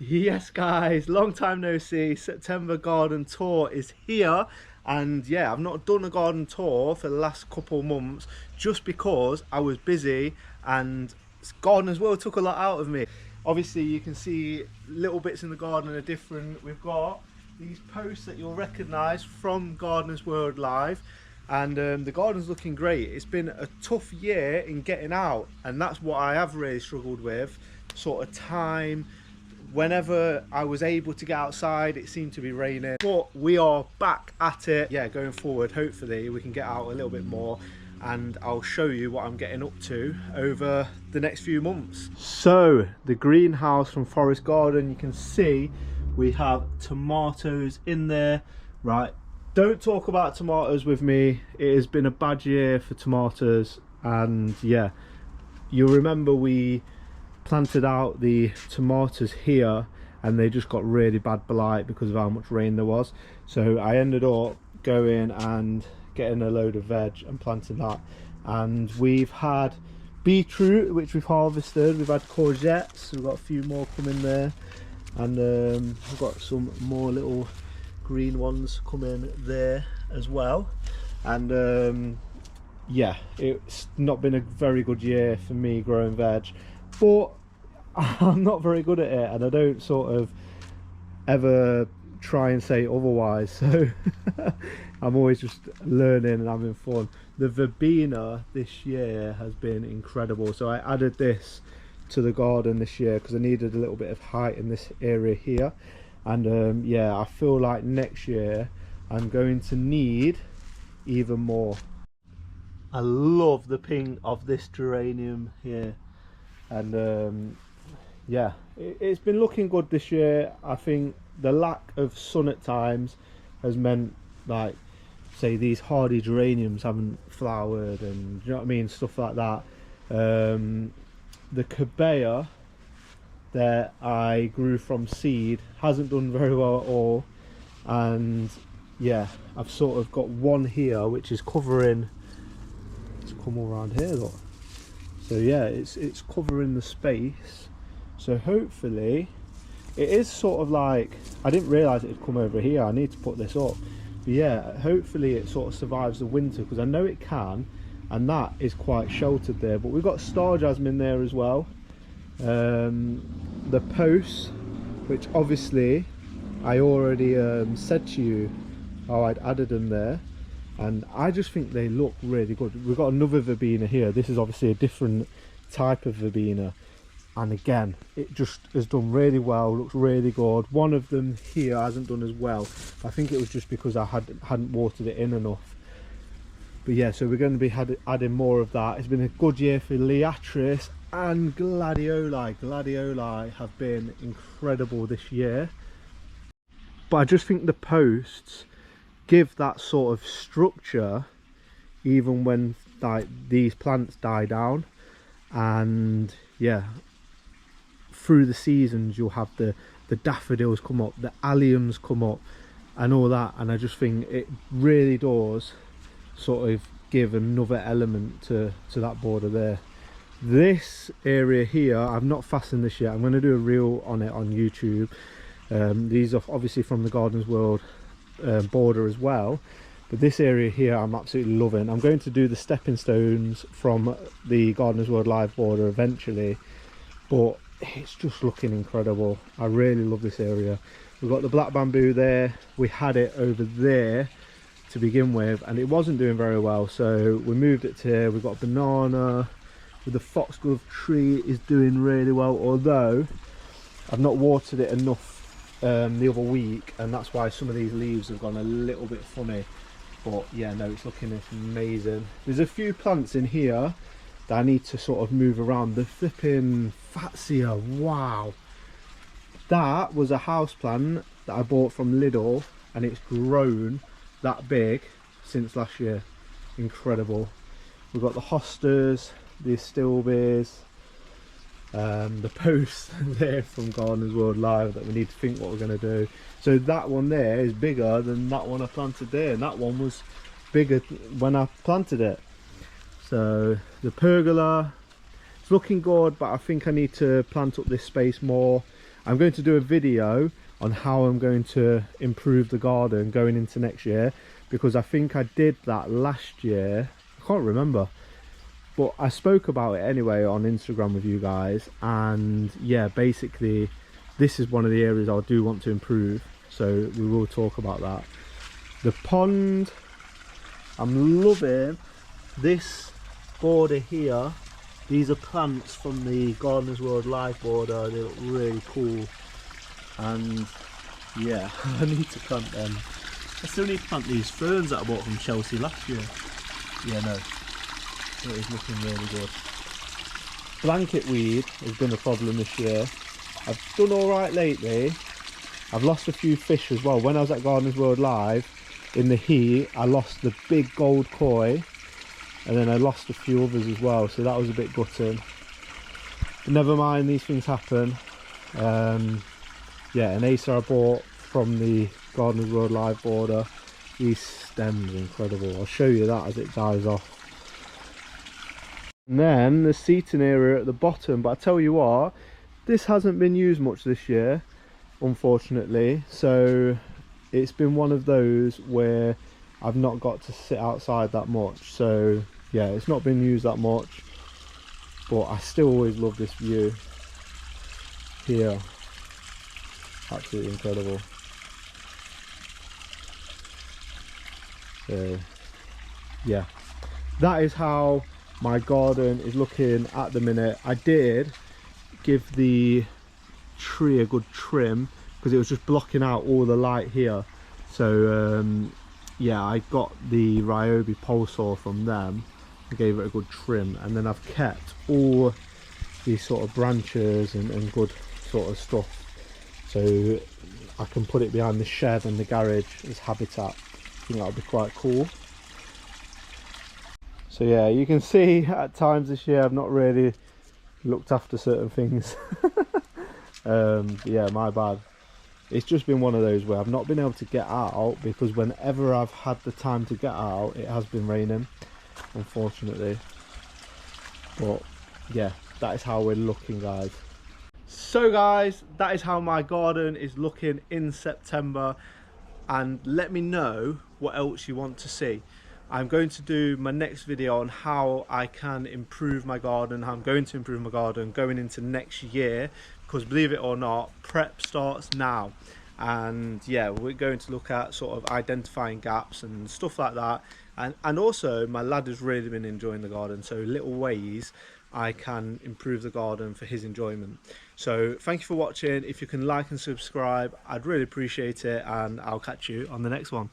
Yes, guys, long time no see. September garden tour is here, and yeah, I've not done a garden tour for the last couple months just because I was busy and Gardener's World took a lot out of me. Obviously, you can see little bits in the garden are different. We've got these posts that you'll recognise from Gardener's World Live, and the garden's looking great. It's been a tough year in getting out, and that's what I have really struggled with, sort of time. Whenever I was able to get outside, it seemed to be raining, but we are back at it. Yeah, going forward, hopefully we can get out a little bit more, and I'll show you what I'm getting up to over the next few months. So the greenhouse from Forest Garden, you can see we have tomatoes in there. Right, don't talk about tomatoes with me. It has been a bad year for tomatoes, and yeah, you'll remember we planted out the tomatoes here and they just got really bad blight because of how much rain there was. So I ended up going and getting a load of veg and planting that, and we've had beetroot which we've harvested, we've had courgettes, we've got a few more coming there, and we've got some more little green ones coming there as well. And yeah, it's not been a very good year for me growing veg, but I'm not very good at it, and I don't sort of ever try and say otherwise, so I'm always just learning and having fun. The verbena this year has been incredible, so I added this to the garden this year because I needed a little bit of height in this area here, and yeah, I feel like next year I'm going to need even more. I love the pink of this geranium here, and yeah, it's been looking good this year. I think the lack of sun at times has meant, like, say these hardy geraniums haven't flowered, and you know what I mean, stuff like that. The Cabea that I grew from seed hasn't done very well at all, and yeah, I've sort of got one here which is covering. Let's come all around here, look. So yeah, it's covering the space. So hopefully, it is sort of like, I didn't realise it had come over here. I need to put this up. But yeah, hopefully it sort of survives the winter, because I know it can, and that is quite sheltered there. But we've got star jasmine there as well. The posts, which obviously I already said to you how I'd added them there, and I just think they look really good. We've got another verbena here. This is obviously a different type of verbena, and again, it just has done really well, looks really good. One of them here hasn't done as well. I think it was just because I hadn't watered it in enough. But yeah, so we're going to be adding more of that. It's been a good year for Liatris and Gladioli. Gladioli have been incredible this year. But I just think the posts give that sort of structure even when like these plants die down. And yeah, through the seasons you'll have the daffodils come up, the alliums come up and all that, and I just think it really does sort of give another element to that border there. This area here, I've not fastened this yet. I'm going to do a reel on it on YouTube. These are obviously from the Gardener's World border as well, but this area here I'm absolutely loving. I'm going to do the stepping stones from the Gardener's World Live border eventually, but it's just looking incredible. I really love this area. We've got the black bamboo there. We had it over there to begin with and it wasn't doing very well, so we moved it to here. We've got banana with the foxglove tree is doing really well, although I've not watered it enough the other week, and that's why some of these leaves have gone a little bit funny. But yeah, no, it's looking amazing. There's a few plants in here that I need to sort of move around. The flipping Fatsia, wow, that was a house plant that I bought from Lidl, and it's grown that big since last year. Incredible. We've got the hostas, the astilbes, the posts there from Gardener's World Live that we need to think what we're going to do. So that one there is bigger than that one I planted there, and that one was bigger when I planted it. So the pergola, it's looking good, but I think I need to plant up this space more. I'm going to do a video on how I'm going to improve the garden going into next year, because I think I did that last year. I can't remember, but I spoke about it anyway on Instagram with you guys. And yeah, basically this is one of the areas I do want to improve, so we will talk about that. The pond, I'm loving this border here. These are plants from the Gardeners World Live border. They look really cool, and yeah, I need to plant them. I still need to plant these ferns that I bought from Chelsea last year. Yeah, no, it is looking really good. Blanket weed has been a problem this year. I've done all right lately. I've lost a few fish as well. When I was at Gardeners World Live in the heat, I lost the big gold koi, and then I lost a few others as well, so that was a bit gutting. But never mind, these things happen. Yeah, an acer I bought from the Gardeners World Live border. These stems are incredible. I'll show you that as it dies off. And then the seating area at the bottom, but I tell you what, this hasn't been used much this year, unfortunately. So it's been one of those where I've not got to sit outside that much. So yeah, it's not been used that much, but I still always love this view here. Absolutely incredible. So yeah, that is how my garden is looking at the minute. I did give the tree a good trim because it was just blocking out all the light here. So yeah, I got the Ryobi pole saw from them. I gave it a good trim, and then I've kept all these sort of branches and good sort of stuff, so I can put it behind the shed and the garage as habitat. I think that'll be quite cool. So yeah, you can see at times this year I've not really looked after certain things. Yeah, my bad. It's just been one of those where I've not been able to get out, because whenever I've had the time to get out, it has been raining, unfortunately. But yeah, that is how we're looking, guys. So guys, that is how my garden is looking in September, and let me know what else you want to see. I'm going to do my next video on how I can improve my garden, how I'm going to improve my garden going into next year, because believe it or not, prep starts now. And yeah, we're going to look at sort of identifying gaps and stuff like that. And also my lad has really been enjoying the garden, so little ways I can improve the garden for his enjoyment. So thank you for watching. If you can like and subscribe, I'd really appreciate it, and I'll catch you on the next one.